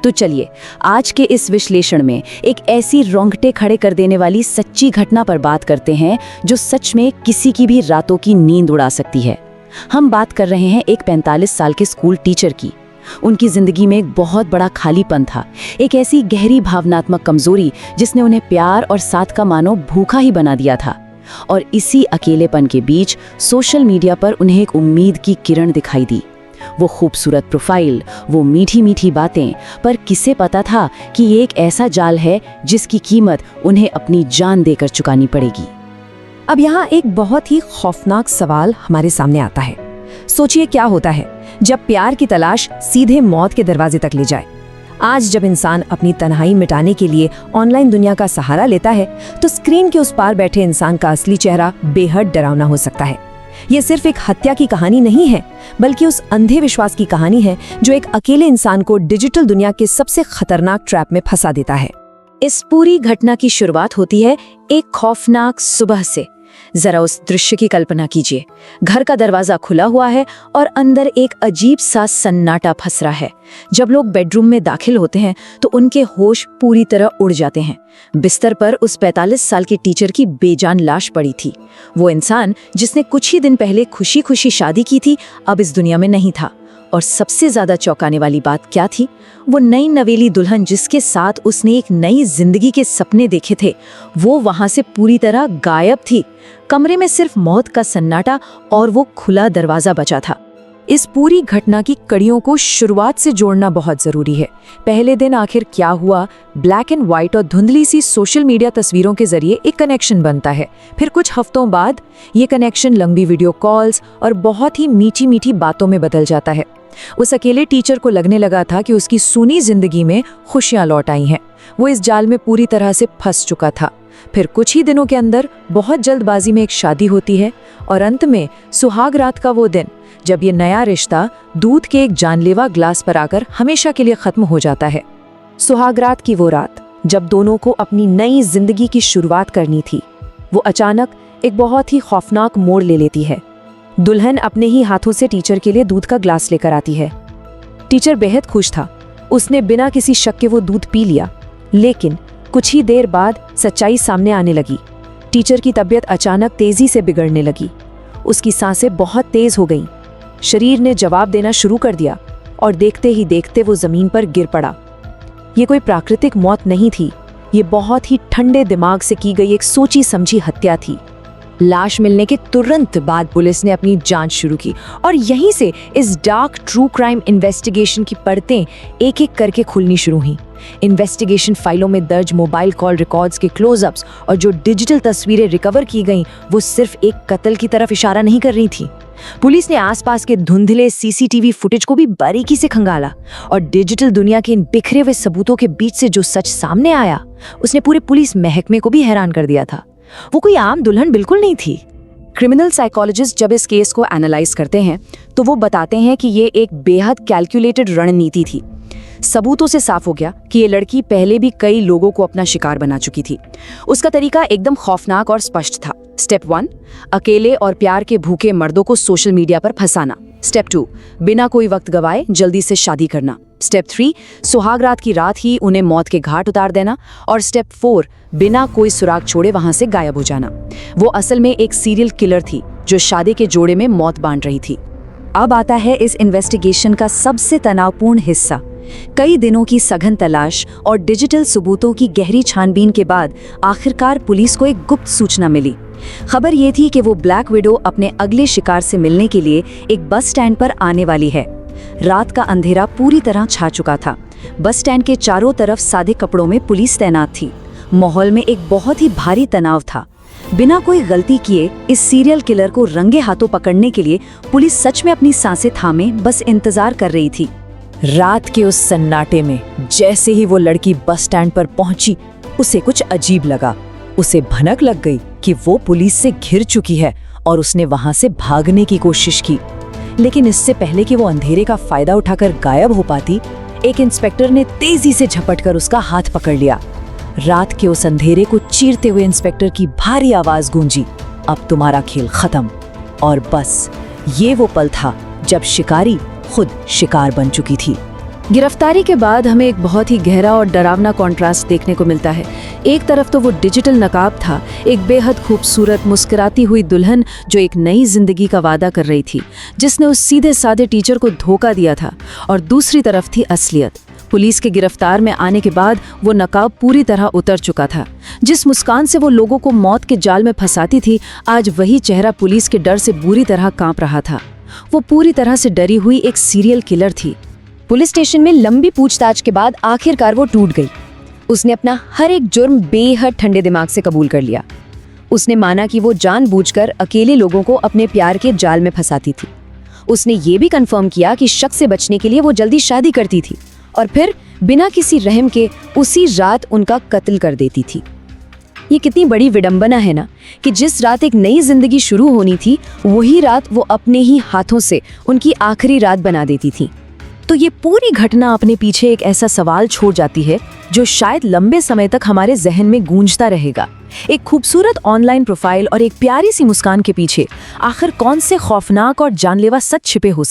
तो चलिए आज के इस विश्लेषण में एक ऐसी रोंगटे खड़े कर देने वाली सच्ची घटना पर बात करते हैं जो सच में किसी की भी रातों की नींद उड़ा सकती है। हम बात कर रहे हैं एक 45 साल के स्कूल टीचर की। उनकी जिंदगी में एक बहुत बड़ा खालीपन था, एक ऐसी गहरी भावनात्मक कमजोरी जिसने उन्हें प्यार और साथ का मानो भूखा ही बना दिया था। और इसी अकेलेपन के बीच सोशल मीडिया पर उन्हें एक उम्मीद की किरण दिखाई दी। वो खूबसूरत प्रोफाइल, वो मीठी मीठी बातें, पर किसे पता था कि ये एक ऐसा जाल है जिसकी कीमत उन्हें अपनी जान देकर चुकानी पड़ेगी। अब यहाँ एक बहुत ही खौफनाक सवाल हमारे सामने आता है। सोचिए क्या होता है जब प्यार की तलाश सीधे मौत के दरवाजे तक ले जाए। आज जब इंसान अपनी तन्हाई मिटाने के लिए ऑनलाइन दुनिया का सहारा लेता है, तो स्क्रीन के उस पार बैठे इंसान का असली चेहरा बेहद डरावना हो सकता है। ये सिर्फ एक हत्या की कहानी नहीं है, बल्कि उस अंधे विश्वास की कहानी है जो एक अकेले इंसान को डिजिटल दुनिया के सबसे खतरनाक ट्रैप में फंसा देता है। इस पूरी घटना की शुरुआत होती है एक खौफनाक सुबह से। जरा उस दृश्य की कल्पना कीजिए। घर का दरवाजा खुला हुआ है और अंदर एक अजीब सा सन्नाटा फंस रहा है। जब लोग बेडरूम में दाखिल होते हैं तो उनके होश पूरी तरह उड़ जाते हैं। बिस्तर पर उस 45 साल के टीचर की बेजान लाश पड़ी थी। वो इंसान जिसने कुछ ही दिन पहले खुशी खुशी शादी की थी, अब इस दुनिया में नहीं था। और सबसे ज्यादा चौंकाने वाली बात क्या थी? वो नई नवेली दुल्हन जिसके साथ उसने एक नई जिंदगी के सपने देखे थे, वो वहां से पूरी तरह गायब थी। कमरे में सिर्फ मौत का सन्नाटा और वो खुला दरवाजा बचा था। इस पूरी घटना की कड़ियों को शुरुआत से जोड़ना बहुत जरूरी है। पहले दिन आखिर क्या हुआ? ब्लैक एंड व्हाइट और धुंधली सी सोशल मीडिया तस्वीरों के जरिए एक कनेक्शन बनता है। फिर कुछ हफ्तों बाद ये कनेक्शन लंबी वीडियो कॉल्स और बहुत ही मीठी मीठी बातों में बदल जाता है। उस अकेले टीचर को लगने लगा था कि उसकी सूनी जिंदगी में खुशियां लौट आई हैं। वो इस जाल में पूरी तरह से फंस चुका था। फिर कुछ ही दिनों के अंदर बहुत जल्दबाजी में एक शादी होती है और अंत में सुहाग रात का वो दिन जब ये नया रिश्ता दूध के एक जानलेवा ग्लास पर आकर हमेशा के लिए खत्म हो जाता है। सुहाग रात की वो रात जब दोनों को अपनी नई जिंदगी की शुरुआत करनी थी, वो अचानक एक बहुत ही खौफनाक मोड़ ले लेती है। दुल्हन अपने ही हाथों से टीचर के लिए दूध का ग्लास लेकर आती है। टीचर बेहद खुश था। उसने बिना किसी शक के वो दूध पी लिया। लेकिन कुछ ही देर बाद सच्चाई सामने आने लगी। टीचर की तबीयत अचानक तेजी से बिगड़ने लगी। उसकी सांसें बहुत तेज हो गईं। शरीर ने जवाब देना शुरू कर दिया और देखते ही देखते वो जमीन पर गिर पड़ा। ये कोई प्राकृतिक मौत नहीं थी, ये बहुत ही ठंडे दिमाग से की गई एक सोची समझी हत्या थी। लाश मिलने के तुरंत बाद पुलिस ने अपनी जांच शुरू की और यहीं से इस डार्क ट्रू क्राइम इन्वेस्टिगेशन की परतें एक एक करके खुलनी शुरू हुई। इन्वेस्टिगेशन फाइलों में दर्ज मोबाइल कॉल रिकॉर्ड्स के क्लोजअप्स और जो डिजिटल तस्वीरें रिकवर की गईं, वो सिर्फ एक कत्ल की तरफ इशारा नहीं कर रही थी। पुलिस ने आसपास के धुंधले सीसीटीवी फुटेज को भी बारीकी से खंगाला और डिजिटल दुनिया के इन बिखरे हुए सबूतों के बीच से जो सच सामने आया, उसने पूरे पुलिस महकमे को भी हैरान कर दिया था। वो कोई आम दुल्हन बिल्कुल नहीं थी। क्रिमिनल साइकोलॉजिस्ट जब इस केस को एनालाइज करते हैं तो वो बताते हैं कि ये एक बेहद कैलकुलेटेड रणनीति थी। सबूतों से साफ हो गया कि ये लड़की पहले भी कई लोगों को अपना शिकार बना चुकी थी। उसका तरीका एकदम खौफनाक और स्पष्ट था। स्टेप 1, अकेले और प्यार के भूखे मर्दों को सोशल मीडिया पर फंसाना। स्टेप 2, बिना कोई वक्त गवाए जल्दी से शादी करना। स्टेप 3, सुहाग रात की रात ही उन्हें मौत के घाट उतार देना। और स्टेप 4, बिना कोई सुराग छोड़े वहां से गायब हो जाना। वो असल में एक सीरियल किलर थी जो शादी के जोड़े में मौत बांट रही थी। अब आता है इस इन्वेस्टिगेशन का सबसे तनावपूर्ण हिस्सा। कई दिनों की सघन तलाश और डिजिटल सबूतों की गहरी छानबीन के बाद आखिरकार पुलिस को एक गुप्त सूचना मिली। खबर ये थी कि वो ब्लैक विडो अपने अगले शिकार से मिलने के लिए एक बस स्टैंड पर आने वाली है। रात का अंधेरा पूरी तरह छा चुका था। बस स्टैंड के चारों तरफ सादे कपड़ों में पुलिस तैनात थी। माहौल में एक बहुत ही भारी तनाव था। बिना कोई गलती किए इस सीरियल किलर को रंगे हाथों पकड़ने के लिए पुलिस सच में अपनी सांसें थामे बस इंतजार कर रही थी। रात के उस सन्नाटे में जैसे ही वो लड़की बस स्टैंड पर पहुंची, उसे कुछ अजीब लगा। उसे भनक लग गई कि वो पुलिस से घिर चुकी है और उसने वहां से भागने की कोशिश की। लेकिन इससे पहले कि वो अंधेरे का फायदा उठाकर गायब हो पाती, एक इंस्पेक्टर ने तेजी से झपटकर उसका हाथ पकड़ लिया। रात के उस अंधेरे को चीरते हुए इंस्पेक्टर की भारी आवाज गूंजी, अब तुम्हारा खेल खत्म। और बस ये वो पल था जब शिकारी खुद शिकार बन चुकी थी। गिरफ्तारी के बाद हमें एक बहुत ही गहरा और डरावना कॉन्ट्रास्ट देखने को मिलता है। एक तरफ तो वो डिजिटल नकाब था, एक बेहद खूबसूरत मुस्कुराती हुई दुल्हन जो एक नई जिंदगी का वादा कर रही थी, जिसने उस सीधे साधे टीचर को धोखा दिया था। और दूसरी तरफ थी असलियत। पुलिस के गिरफ्तार में आने के बाद वो नकाब पूरी तरह उतर चुका था। जिस मुस्कान से वो लोगों को मौत के जाल में फंसाती थी, आज वही चेहरा पुलिस के डर से बुरी तरह कांप रहा था। वो पूरी तरह से डरी हुई एक सीरियल किलर थी। पुलिस स्टेशन में लंबी पूछताछ के बाद आखिरकार वो टूट गई। उसने अपना हर एक जुर्म बेहद ठंडे दिमाग से कबूल कर लिया। उसने माना कि वो जानबूझकर अकेले लोगों को अपने प्यार के जाल में फंसाती थी। उसने ये भी कंफर्म किया कि शक से बचने के लिए वो जल्दी शादी करती थी और फिर बिना किसी रहम के उसी रात उनका कत्ल कर देती थी। ये कितनी बड़ी विडंबना है ना, कि जिस रात एक नई जिंदगी शुरू होनी थी, वही रात वो अपने ही हाथों से उनकी आखिरी रात बना देती थी। तो ये पूरी घटना अपने पीछे एक ऐसा सवाल छोड़ जाती है जो शायद लंबे समय तक हमारे जहन में गूंजता रहेगा। एक खूबसूरत ऑनलाइन प्रोफाइल और एक प्यारी सी मुस्कान के पीछे आखिर कौन से खौफनाक और जानलेवा सच छिपे हो सकते हैं?